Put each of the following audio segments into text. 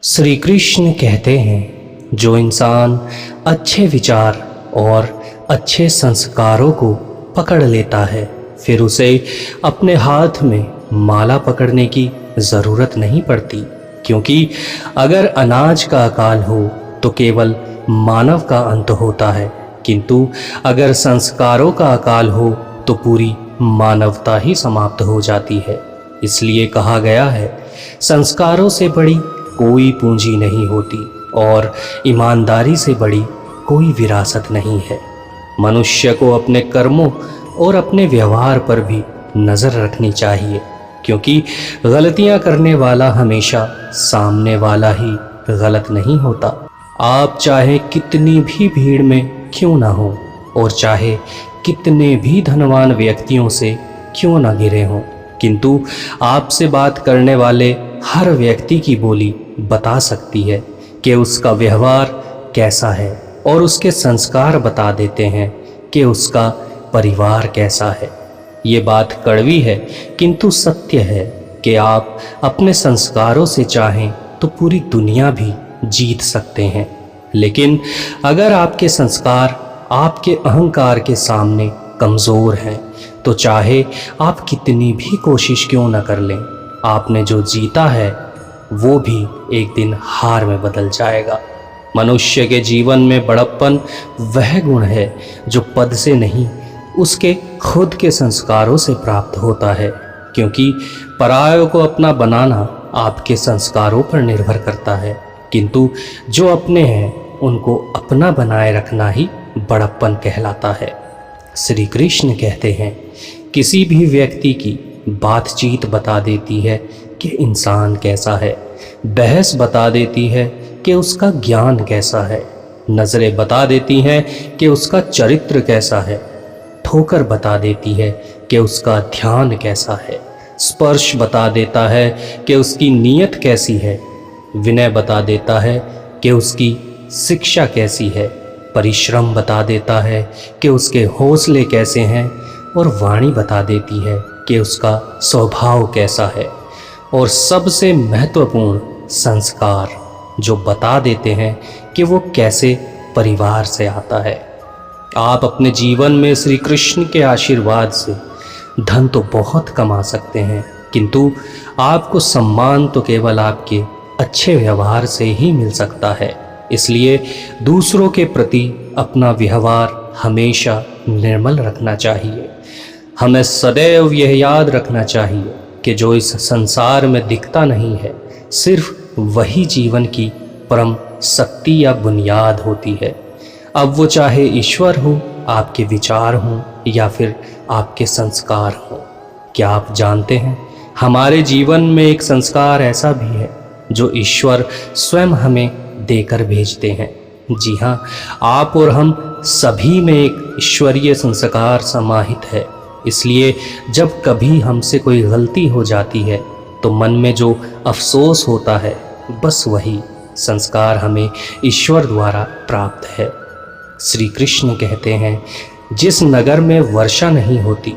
श्री कृष्ण कहते हैं, जो इंसान अच्छे विचार और अच्छे संस्कारों को पकड़ लेता है, फिर उसे अपने हाथ में माला पकड़ने की ज़रूरत नहीं पड़ती। क्योंकि अगर अनाज का अकाल हो तो केवल मानव का अंत होता है, किंतु अगर संस्कारों का अकाल हो तो पूरी मानवता ही समाप्त हो जाती है। इसलिए कहा गया है, संस्कारों से बड़ी कोई पूंजी नहीं होती और ईमानदारी से बड़ी कोई विरासत नहीं है। मनुष्य को अपने कर्मों और अपने व्यवहार पर भी नज़र रखनी चाहिए, क्योंकि गलतियां करने वाला हमेशा सामने वाला ही गलत नहीं होता। आप चाहे कितनी भी भीड़ में क्यों ना हो और चाहे कितने भी धनवान व्यक्तियों से क्यों ना घिरे हों, किंतु आपसे बात करने वाले हर व्यक्ति की बोली बता सकती है कि उसका व्यवहार कैसा है, और उसके संस्कार बता देते हैं कि उसका परिवार कैसा है। ये बात कड़वी है किंतु सत्य है कि आप अपने संस्कारों से चाहें तो पूरी दुनिया भी जीत सकते हैं, लेकिन अगर आपके संस्कार आपके अहंकार के सामने कमज़ोर हैं तो चाहे आप कितनी भी कोशिश क्यों न कर लें, आपने जो जीता है वो भी एक दिन हार में बदल जाएगा। मनुष्य के जीवन में बड़प्पन वह गुण है जो पद से नहीं, उसके खुद के संस्कारों से प्राप्त होता है, क्योंकि परायों को अपना बनाना आपके संस्कारों पर निर्भर करता है, किंतु जो अपने हैं उनको अपना बनाए रखना ही बड़प्पन कहलाता है। श्री कृष्ण कहते हैं, किसी भी व्यक्ति की बातचीत बता देती है कि इंसान कैसा है, बहस बता देती है कि उसका ज्ञान कैसा है, नज़रें बता देती हैं कि उसका चरित्र कैसा है, ठोकर बता देती है कि उसका ध्यान कैसा है, स्पर्श बता देता है कि उसकी नीयत कैसी है, विनय बता देता है कि उसकी शिक्षा कैसी है, परिश्रम बता देता है कि उसके हौसले कैसे हैं, और वाणी बता देती है कि उसका स्वभाव कैसा है, और सबसे महत्वपूर्ण संस्कार जो बता देते हैं कि वो कैसे परिवार से आता है। आप अपने जीवन में श्री कृष्ण के आशीर्वाद से धन तो बहुत कमा सकते हैं, किंतु आपको सम्मान तो केवल आपके अच्छे व्यवहार से ही मिल सकता है। इसलिए दूसरों के प्रति अपना व्यवहार हमेशा निर्मल रखना चाहिए। हमें सदैव यह याद रखना चाहिए कि जो इस संसार में दिखता नहीं है, सिर्फ वही जीवन की परम शक्ति या बुनियाद होती है। अब वो चाहे ईश्वर हो, आपके विचार हों या फिर आपके संस्कार हों। क्या आप जानते हैं, हमारे जीवन में एक संस्कार ऐसा भी है जो ईश्वर स्वयं हमें देकर भेजते हैं। जी हाँ, आप और हम सभी में एक ईश्वरीय संस्कार समाहित है। इसलिए जब कभी हमसे कोई गलती हो जाती है तो मन में जो अफसोस होता है, बस वही संस्कार हमें ईश्वर द्वारा प्राप्त है। श्री कृष्ण कहते हैं, जिस नगर में वर्षा नहीं होती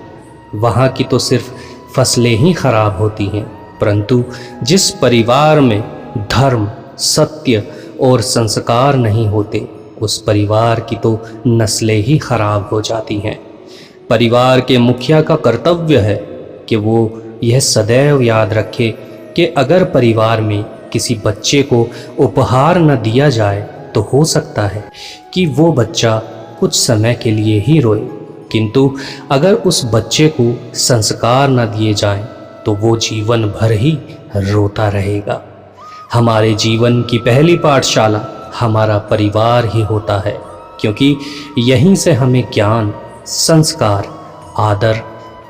वहाँ की तो सिर्फ फसलें ही खराब होती हैं, परंतु जिस परिवार में धर्म, सत्य और संस्कार नहीं होते, उस परिवार की तो नस्लें ही खराब हो जाती हैं। परिवार के मुखिया का कर्तव्य है कि वो यह सदैव याद रखे कि अगर परिवार में किसी बच्चे को उपहार न दिया जाए तो हो सकता है कि वो बच्चा कुछ समय के लिए ही रोए, किंतु अगर उस बच्चे को संस्कार न दिए जाएं तो वो जीवन भर ही रोता रहेगा। हमारे जीवन की पहली पाठशाला हमारा परिवार ही होता है, क्योंकि यहीं से हमें ज्ञान, संस्कार, आदर,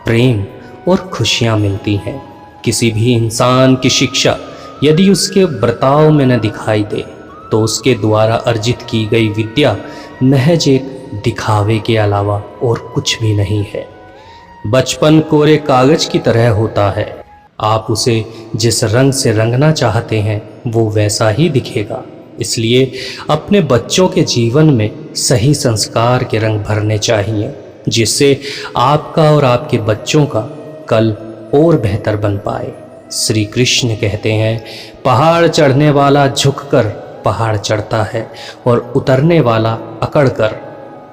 प्रेम और खुशियाँ मिलती हैं। किसी भी इंसान की शिक्षा यदि उसके बर्ताव में न दिखाई दे तो उसके द्वारा अर्जित की गई विद्या महज एक दिखावे के अलावा और कुछ भी नहीं है। बचपन कोरे कागज की तरह होता है, आप उसे जिस रंग से रंगना चाहते हैं वो वैसा ही दिखेगा। इसलिए अपने बच्चों के जीवन में सही संस्कार के रंग भरने चाहिए, जिससे आपका और आपके बच्चों का कल और बेहतर बन पाए। श्री कृष्ण कहते हैं, पहाड़ चढ़ने वाला झुककर पहाड़ चढ़ता है और उतरने वाला अकड़ कर।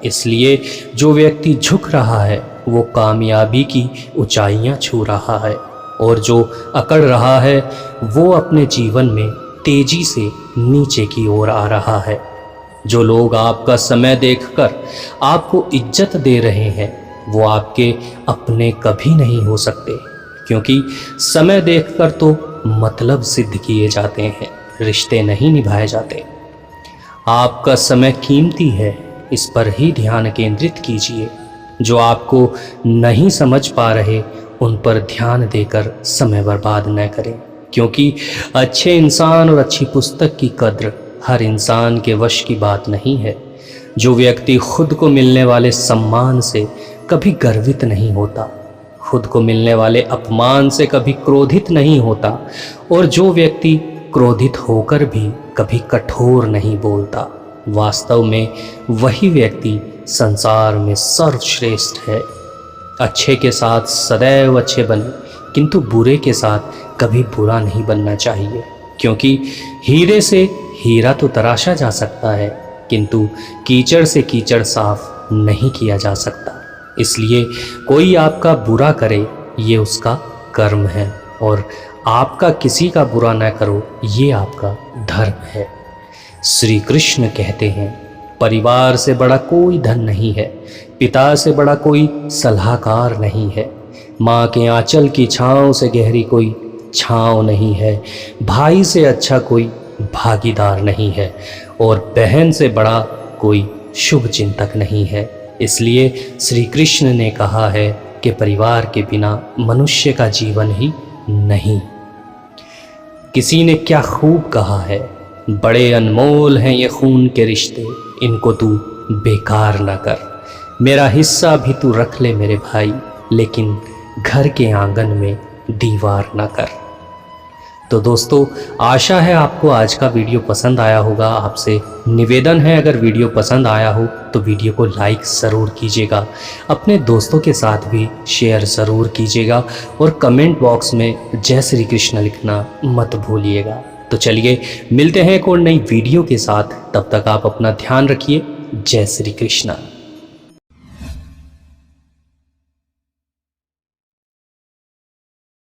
इसलिए जो व्यक्ति झुक रहा है वो कामयाबी की ऊंचाइयां छू रहा है, और जो अकड़ रहा है वो अपने जीवन में तेजी से नीचे की ओर आ रहा है। जो लोग आपका समय देखकर आपको इज्जत दे रहे हैं वो आपके अपने कभी नहीं हो सकते, क्योंकि समय देखकर तो मतलब सिद्ध किए जाते हैं, रिश्ते नहीं निभाए जाते। आपका समय कीमती है, इस पर ही ध्यान केंद्रित कीजिए। जो आपको नहीं समझ पा रहे उन पर ध्यान देकर समय बर्बाद न करें, क्योंकि अच्छे इंसान और अच्छी पुस्तक की कद्र हर इंसान के वश की बात नहीं है। जो व्यक्ति खुद को मिलने वाले सम्मान से कभी गर्वित नहीं होता, खुद को मिलने वाले अपमान से कभी क्रोधित नहीं होता, और जो व्यक्ति क्रोधित होकर भी कभी कठोर नहीं बोलता, वास्तव में वही व्यक्ति संसार में सर्वश्रेष्ठ है। अच्छे के साथ सदैव अच्छे बने, किंतु बुरे के साथ कभी बुरा नहीं बनना चाहिए, क्योंकि हीरे से हीरा तो तराशा जा सकता है, किंतु कीचड़ से कीचड़ साफ नहीं किया जा सकता। इसलिए कोई आपका बुरा करे ये उसका कर्म है, और आपका किसी का बुरा न करो ये आपका धर्म है। श्री कृष्ण कहते हैं, परिवार से बड़ा कोई धन नहीं है, पिता से बड़ा कोई सलाहकार नहीं है, माँ के आंचल की छाँव से गहरी कोई छाँव नहीं है, भाई से अच्छा कोई भागीदार नहीं है, और बहन से बड़ा कोई शुभ चिंतक नहीं है। इसलिए श्री कृष्ण ने कहा है कि परिवार के बिना मनुष्य का जीवन ही नहीं। किसी ने क्या खूब कहा है, बड़े अनमोल हैं ये खून के रिश्ते, इनको तू बेकार ना कर। मेरा हिस्सा भी तू रख ले मेरे भाई, लेकिन घर के आंगन में दीवार ना कर। तो दोस्तों, आशा है आपको आज का वीडियो पसंद आया होगा। आपसे निवेदन है, अगर वीडियो पसंद आया हो तो वीडियो को लाइक ज़रूर कीजिएगा, अपने दोस्तों के साथ भी शेयर ज़रूर कीजिएगा, और कमेंट बॉक्स में जय श्री कृष्ण लिखना मत भूलिएगा। तो चलिए मिलते हैं एक और नई वीडियो के साथ, तब तक आप अपना ध्यान रखिए। जय श्री कृष्ण।